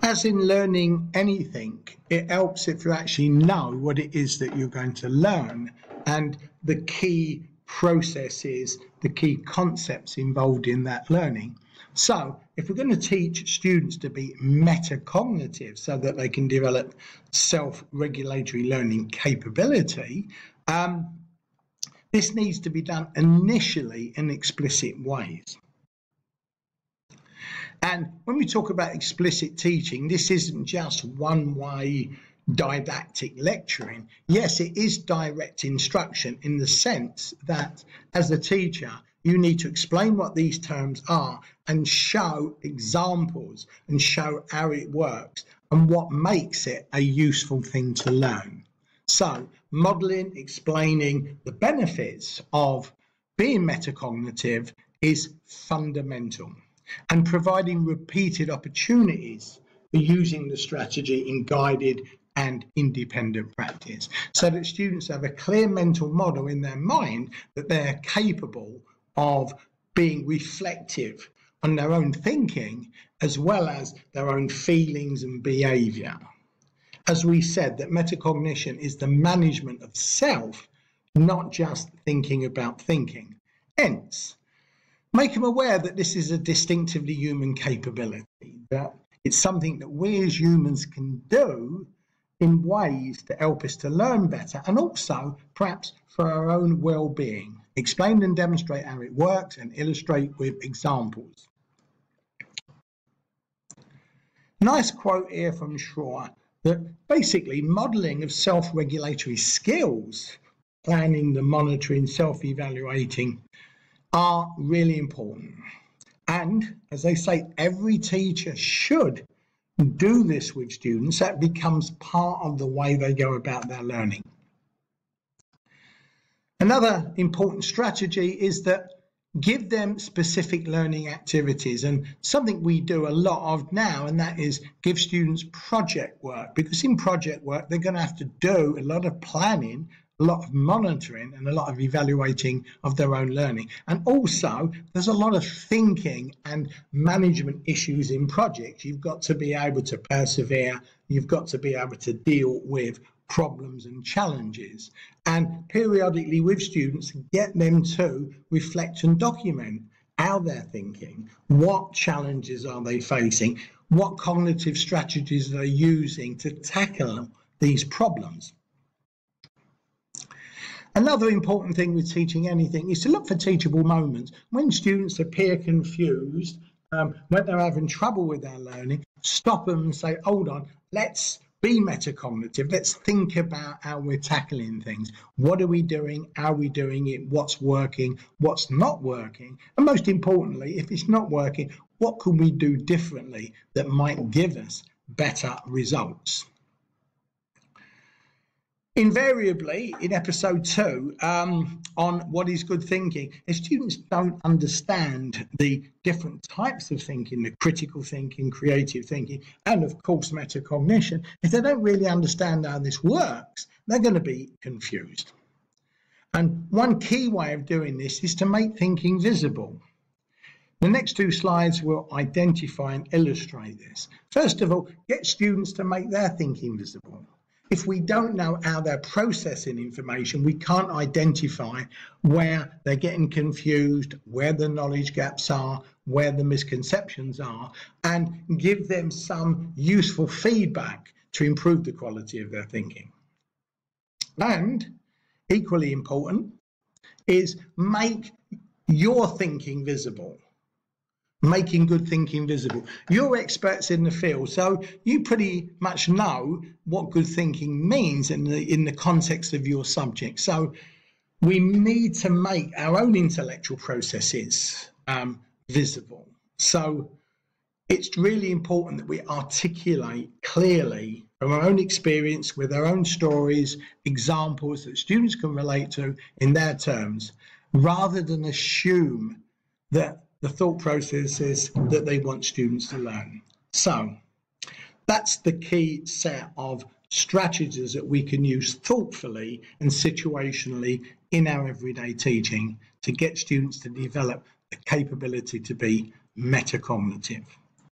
As in learning anything, it helps if you actually know what it is that you're going to learn and the key processes, the key concepts involved in that learning. So if we're going to teach students to be metacognitive so that they can develop self-regulatory learning capability, this needs to be done initially in explicit ways. And when we talk about explicit teaching, this isn't just one-way didactic lecturing. Yes, it is direct instruction in the sense that as a teacher, you need to explain what these terms are and show examples and show how it works and what makes it a useful thing to learn. So, modelling, explaining the benefits of being metacognitive is fundamental, and providing repeated opportunities for using the strategy in guided and independent practice so that students have a clear mental model in their mind that they're capable of being reflective on their own thinking as well as their own feelings and behaviour. As we said, that metacognition is the management of self, not just thinking about thinking. Hence, make them aware that this is a distinctively human capability, that it's something that we as humans can do in ways to help us to learn better and also perhaps for our own well-being. Explain and demonstrate how it works and illustrate with examples. Nice quote here from Shaw that basically modelling of self-regulatory skills, planning, the monitoring, self-evaluating are really important. And as they say, every teacher should do this with students. That becomes part of the way they go about their learning. Another important strategy is that give them specific learning activities, and something we do a lot of now, and that is give students project work, because in project work they're going to have to do a lot of planning, a lot of monitoring and a lot of evaluating of their own learning. And also there's a lot of thinking and management issues in projects. You've got to be able to persevere, you've got to be able to deal with problems and challenges, and periodically with students get them to reflect and document how they're thinking, what challenges are they facing, what cognitive strategies are they using to tackle these problems. Another important thing with teaching anything is to look for teachable moments. When students appear confused, when they're having trouble with their learning, stop them and say, hold on, let's be metacognitive. Let's think about how we're tackling things. What are we doing? How are we doing it? What's working? What's not working? And most importantly, if it's not working, what can we do differently that might give us better results? Invariably, in episode 2, on what is good thinking, if students don't understand the different types of thinking, the critical thinking, creative thinking, and of course metacognition, if they don't really understand how this works, they're going to be confused. And one key way of doing this is to make thinking visible. The next 2 slides will identify and illustrate this. First of all, get students to make their thinking visible. If we don't know how they're processing information, we can't identify where they're getting confused, where the knowledge gaps are, where the misconceptions are, and give them some useful feedback to improve the quality of their thinking. And equally important is make your thinking visible. Making good thinking visible. You're experts in the field, so you pretty much know what good thinking means in the context of your subject. So we need to make our own intellectual processes visible. So it's really important that we articulate clearly from our own experience with our own stories, examples that students can relate to in their terms, rather than assume that the thought processes that they want students to learn. So that's the key set of strategies that we can use thoughtfully and situationally in our everyday teaching to get students to develop the capability to be metacognitive.